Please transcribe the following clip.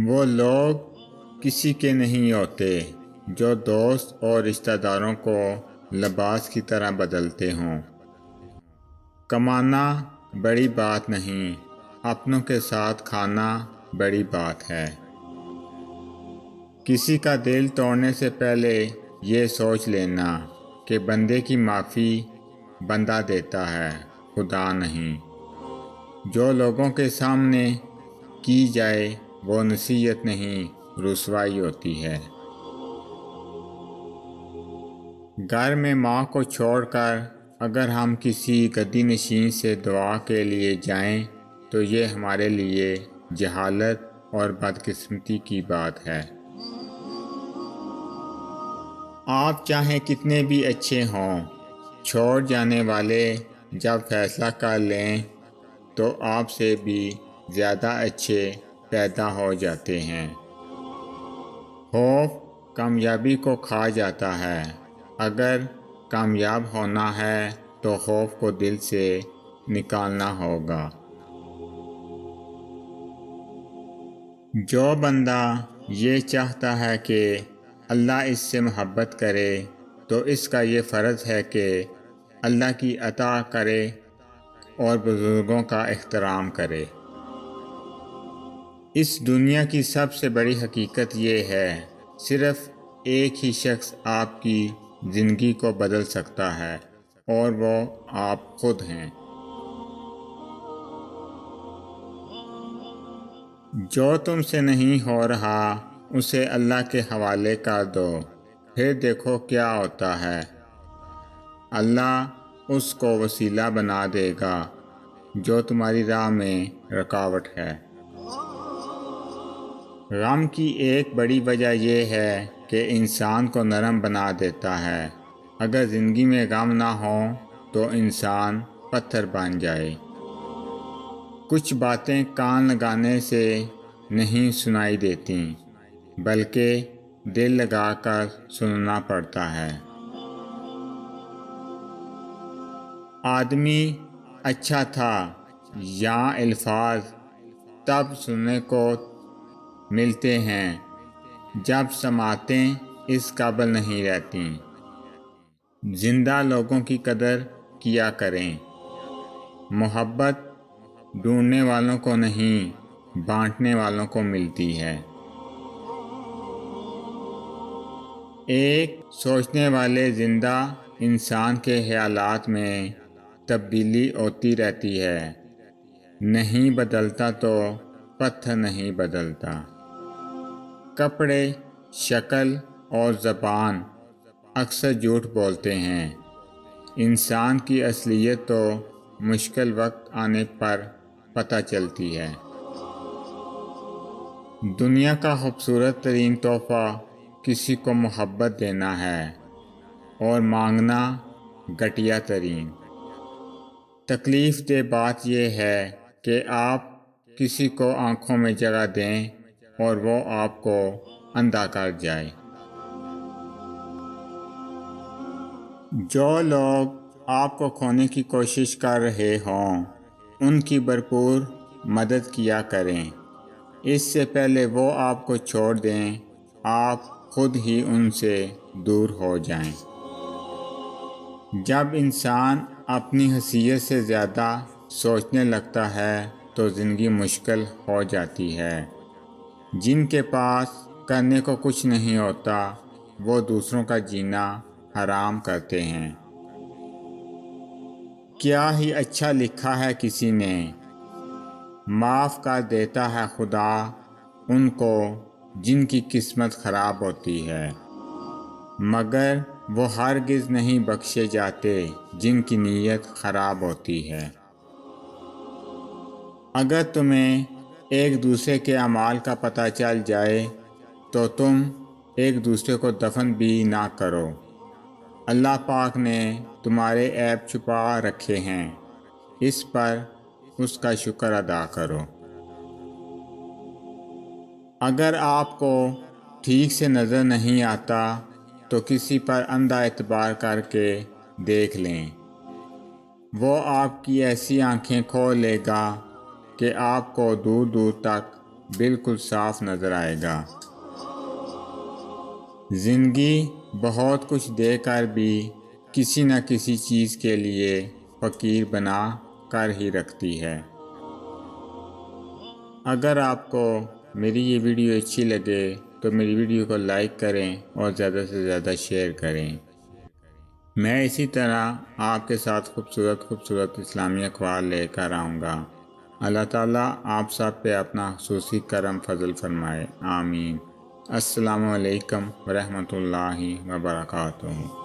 وہ لوگ کسی کے نہیں ہوتے جو دوست اور رشتہ داروں کو لباس کی طرح بدلتے ہوں۔ کمانا بڑی بات نہیں، اپنوں کے ساتھ کھانا بڑی بات ہے۔ کسی کا دل توڑنے سے پہلے یہ سوچ لینا کہ بندے کی معافی بندہ دیتا ہے، خدا نہیں۔ جو لوگوں کے سامنے کی جائے وہ نصیحت نہیں، رسوائی ہوتی ہے۔ گھر میں ماں کو چھوڑ کر اگر ہم کسی گدی نشین سے دعا کے لیے جائیں تو یہ ہمارے لیے جہالت اور بدقسمتی کی بات ہے۔ آپ چاہے کتنے بھی اچھے ہوں، چھوڑ جانے والے جب فیصلہ کر لیں تو آپ سے بھی زیادہ اچھے پیدا ہو جاتے ہیں۔ خوف کامیابی کو کھا جاتا ہے۔ اگر کامیاب ہونا ہے تو خوف کو دل سے نکالنا ہوگا۔ جو بندہ یہ چاہتا ہے کہ اللہ اس سے محبت کرے تو اس کا یہ فرض ہے کہ اللہ کی اطاعت کرے اور بزرگوں کا احترام کرے۔ اس دنیا کی سب سے بڑی حقیقت یہ ہے، صرف ایک ہی شخص آپ کی زندگی کو بدل سکتا ہے اور وہ آپ خود ہیں۔ جو تم سے نہیں ہو رہا اسے اللہ کے حوالے کر دو، پھر دیکھو کیا ہوتا ہے۔ اللہ اس کو وسیلہ بنا دے گا جو تمہاری راہ میں رکاوٹ ہے۔ غم کی ایک بڑی وجہ یہ ہے کہ انسان کو نرم بنا دیتا ہے۔ اگر زندگی میں غم نہ ہو تو انسان پتھر بن جائے۔ کچھ باتیں کان لگانے سے نہیں سنائی دیتی بلکہ دل لگا کر سننا پڑتا ہے۔ آدمی اچھا تھا یہاں الفاظ تب سننے کو ملتے ہیں جب سماعتیں اس قابل نہیں رہتیں۔ زندہ لوگوں کی قدر کیا کریں۔ محبت ڈھونڈنے والوں کو نہیں، بانٹنے والوں کو ملتی ہے۔ ایک سوچنے والے زندہ انسان کے خیالات میں تبدیلی ہوتی رہتی ہے۔ نہیں بدلتا تو پتھر نہیں بدلتا۔ کپڑے، شکل اور زبان اکثر جھوٹ بولتے ہیں۔ انسان کی اصلیت تو مشکل وقت آنے پر پتہ چلتی ہے۔ دنیا کا خوبصورت ترین تحفہ کسی کو محبت دینا ہے اور مانگنا گھٹیا ترین۔ تکلیف دہ بات یہ ہے کہ آپ کسی کو آنکھوں میں جگہ دیں اور وہ آپ کو اندھا کر جائے۔ جو لوگ آپ کو کھونے کی کوشش کر رہے ہوں ان کی بھرپور مدد کیا کریں، اس سے پہلے وہ آپ کو چھوڑ دیں آپ خود ہی ان سے دور ہو جائیں۔ جب انسان اپنی حیثیت سے زیادہ سوچنے لگتا ہے تو زندگی مشکل ہو جاتی ہے۔ جن کے پاس کرنے کو کچھ نہیں ہوتا وہ دوسروں کا جینا حرام کرتے ہیں۔ کیا ہی اچھا لکھا ہے کسی نے، معاف کر دیتا ہے خدا ان کو جن کی قسمت خراب ہوتی ہے، مگر وہ ہرگز نہیں بخشے جاتے جن کی نیت خراب ہوتی ہے۔ اگر تمہیں ایک دوسرے کے اعمال کا پتہ چل جائے تو تم ایک دوسرے کو دفن بھی نہ کرو۔ اللہ پاک نے تمہارے عیب چھپا رکھے ہیں، اس پر اس کا شکر ادا کرو۔ اگر آپ کو ٹھیک سے نظر نہیں آتا تو کسی پر اندھا اعتبار کر کے دیکھ لیں، وہ آپ کی ایسی آنکھیں کھول لے گا کہ آپ کو دور دور تک بالکل صاف نظر آئے گا۔ زندگی بہت کچھ دے کر بھی کسی نہ کسی چیز کے لیے فقیر بنا کر ہی رکھتی ہے۔ اگر آپ کو میری یہ ویڈیو اچھی لگے تو میری ویڈیو کو لائک کریں اور زیادہ سے زیادہ شیئر کریں۔ میں اسی طرح آپ کے ساتھ خوبصورت اسلامی اخبار لے کر آؤں گا۔ اللہ تعالیٰ آپ سب پہ اپنا خصوصی کرم فضل فرمائے، آمین۔ السلام علیکم ورحمۃ اللہ وبرکاتہ۔